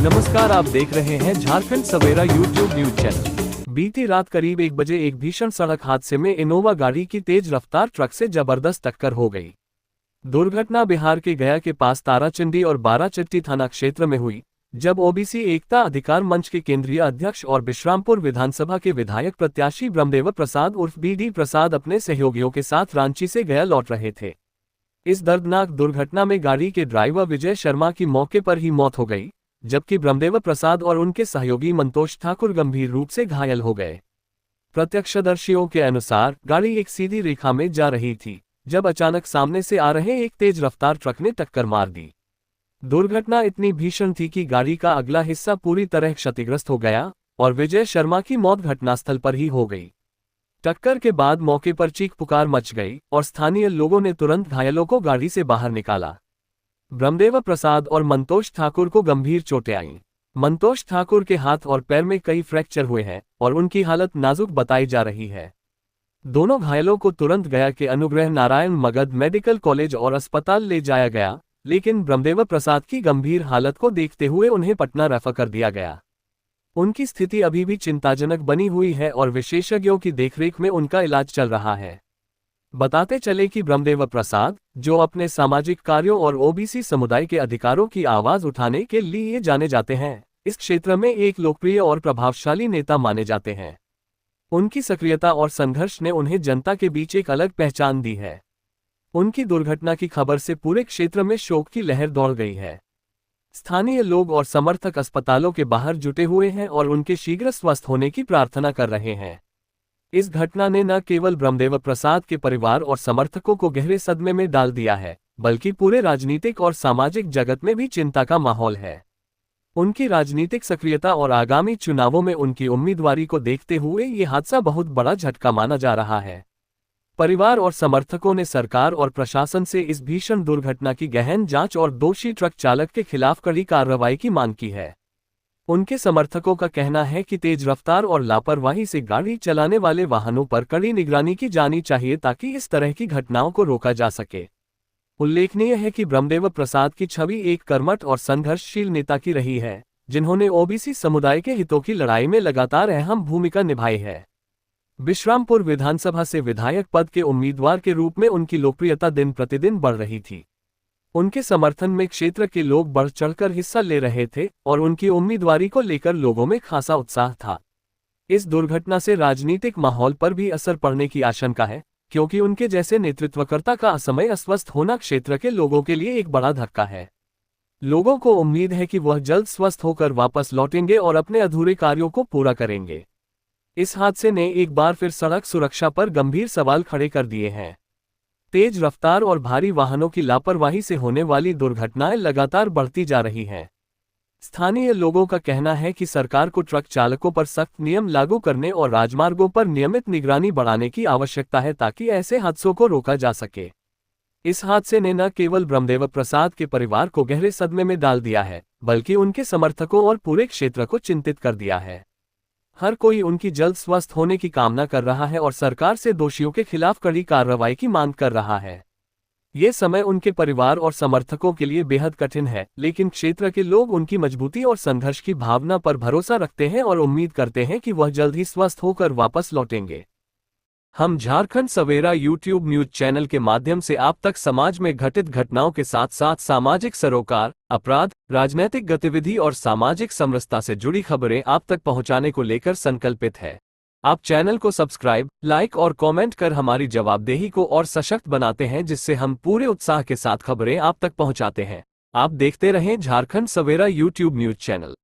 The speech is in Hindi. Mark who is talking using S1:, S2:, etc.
S1: नमस्कार, आप देख रहे हैं झारखंड सवेरा यूट्यूब न्यूज चैनल। बीती रात करीब 1 बजे एक भीषण सड़क हादसे में इनोवा गाड़ी की तेज रफ्तार ट्रक से जबरदस्त टक्कर हो गई। दुर्घटना बिहार के गया के पास ताराचंडी और बाराचट्टी थाना क्षेत्र में हुई, जब ओबीसी एकता अधिकार मंच के केंद्रीय अध्यक्ष और बिश्रामपुर विधानसभा के विधायक प्रत्याशी ब्रह्मदेव प्रसाद उर्फ बीडी प्रसाद अपने सहयोगियों के साथ रांची से गया लौट रहे थे। इस दर्दनाक दुर्घटना में गाड़ी के ड्राइवर विजय शर्मा की मौके पर ही मौत हो गई, जबकि ब्रह्मदेव प्रसाद और उनके सहयोगी मंतोष ठाकुर गंभीर रूप से घायल हो गए। प्रत्यक्षदर्शियों के अनुसार गाड़ी एक सीधी रेखा में जा रही थी, जब अचानक सामने से आ रहे एक तेज रफ्तार ट्रक ने टक्कर मार दी। दुर्घटना इतनी भीषण थी कि गाड़ी का अगला हिस्सा पूरी तरह क्षतिग्रस्त हो गया और विजय शर्मा की मौत घटनास्थल पर ही हो गई। टक्कर के बाद मौके पर चीख पुकार मच गई और स्थानीय लोगों ने तुरंत घायलों को गाड़ी से बाहर निकाला। ब्रह्मदेव प्रसाद और मंतोष ठाकुर को गंभीर चोटें आईं। मंतोष ठाकुर के हाथ और पैर में कई फ्रैक्चर हुए हैं और उनकी हालत नाजुक बताई जा रही है। दोनों घायलों को तुरंत गया के अनुग्रह नारायण मगध मेडिकल कॉलेज और अस्पताल ले जाया गया, लेकिन ब्रह्मदेव प्रसाद की गंभीर हालत को देखते हुए उन्हें पटना रेफर कर दिया गया। उनकी स्थिति अभी भी चिंताजनक बनी हुई है और विशेषज्ञों की देखरेख में उनका इलाज चल रहा है। बताते चले कि ब्रह्मदेव प्रसाद, जो अपने सामाजिक कार्यों और ओबीसी समुदाय के अधिकारों की आवाज उठाने के लिए जाने जाते हैं, इस क्षेत्र में एक लोकप्रिय और प्रभावशाली नेता माने जाते हैं। उनकी सक्रियता और संघर्ष ने उन्हें जनता के बीच एक अलग पहचान दी है। उनकी दुर्घटना की खबर से पूरे क्षेत्र में शोक की लहर दौड़ गई है। स्थानीय लोग और समर्थक अस्पतालों के बाहर जुटे हुए हैं और उनके शीघ्र स्वस्थ होने की प्रार्थना कर रहे हैं। इस घटना ने न केवल ब्रह्मदेव प्रसाद के परिवार और समर्थकों को गहरे सदमे में डाल दिया है, बल्कि पूरे राजनीतिक और सामाजिक जगत में भी चिंता का माहौल है। उनकी राजनीतिक सक्रियता और आगामी चुनावों में उनकी उम्मीदवारी को देखते हुए ये हादसा बहुत बड़ा झटका माना जा रहा है। परिवार और समर्थकों ने सरकार और प्रशासन से इस भीषण दुर्घटना की गहन जांच और दोषी ट्रक चालक के खिलाफ कड़ी कार्रवाई की मांग की है। उनके समर्थकों का कहना है कि तेज रफ्तार और लापरवाही से गाड़ी चलाने वाले वाहनों पर कड़ी निगरानी की जानी चाहिए ताकि इस तरह की घटनाओं को रोका जा सके। उल्लेखनीय है कि ब्रह्मदेव प्रसाद की छवि एक कर्मठ और संघर्षशील नेता की रही है, जिन्होंने ओबीसी समुदाय के हितों की लड़ाई में लगातार अहम भूमिका निभाई है। बिश्रामपुर विधानसभा से विधायक पद के उम्मीदवार के रूप में उनकी लोकप्रियता दिन प्रतिदिन बढ़ रही थी। उनके समर्थन में क्षेत्र के लोग बढ़ चढ़कर हिस्सा ले रहे थे और उनकी उम्मीदवारी को लेकर लोगों में खासा उत्साह था। इस दुर्घटना से राजनीतिक माहौल पर भी असर पड़ने की आशंका है, क्योंकि उनके जैसे नेतृत्वकर्ता का असमय अस्वस्थ होना क्षेत्र के लोगों के लिए एक बड़ा धक्का है। लोगों को उम्मीद है कि वह जल्द स्वस्थ होकर वापस लौटेंगे और अपने अधूरे कार्यों को पूरा करेंगे। इस हादसे ने एक बार फिर सड़क सुरक्षा पर गंभीर सवाल खड़े कर दिए हैं। तेज रफ्तार और भारी वाहनों की लापरवाही से होने वाली दुर्घटनाएं लगातार बढ़ती जा रही हैं। स्थानीय लोगों का कहना है कि सरकार को ट्रक चालकों पर सख्त नियम लागू करने और राजमार्गों पर नियमित निगरानी बढ़ाने की आवश्यकता है ताकि ऐसे हादसों को रोका जा सके। इस हादसे ने न केवल ब्रह्मदेव प्रसाद के परिवार को गहरे सदमे में डाल दिया है, बल्कि उनके समर्थकों और पूरे क्षेत्र को चिंतित कर दिया है। हर कोई उनकी जल्द स्वस्थ होने की कामना कर रहा है और सरकार से दोषियों के खिलाफ कड़ी कार्रवाई की मांग कर रहा है। ये समय उनके परिवार और समर्थकों के लिए बेहद कठिन है, लेकिन क्षेत्र के लोग उनकी मजबूती और संघर्ष की भावना पर भरोसा रखते हैं और उम्मीद करते हैं कि वह जल्द ही स्वस्थ होकर वापस लौटेंगे। हम झारखंड सवेरा यूट्यूब न्यूज चैनल के माध्यम से आप तक समाज में घटित घटनाओं के साथ साथ सामाजिक सरोकार, अपराध, राजनीतिक गतिविधि और सामाजिक समरसता से जुड़ी खबरें आप तक पहुंचाने को लेकर संकल्पित है। आप चैनल को सब्सक्राइब, लाइक और कमेंट कर हमारी जवाबदेही को और सशक्त बनाते हैं, जिससे हम पूरे उत्साह के साथ खबरें आप तक पहुंचाते हैं। आप देखते रहें झारखंड सवेरा यूट्यूब न्यूज चैनल।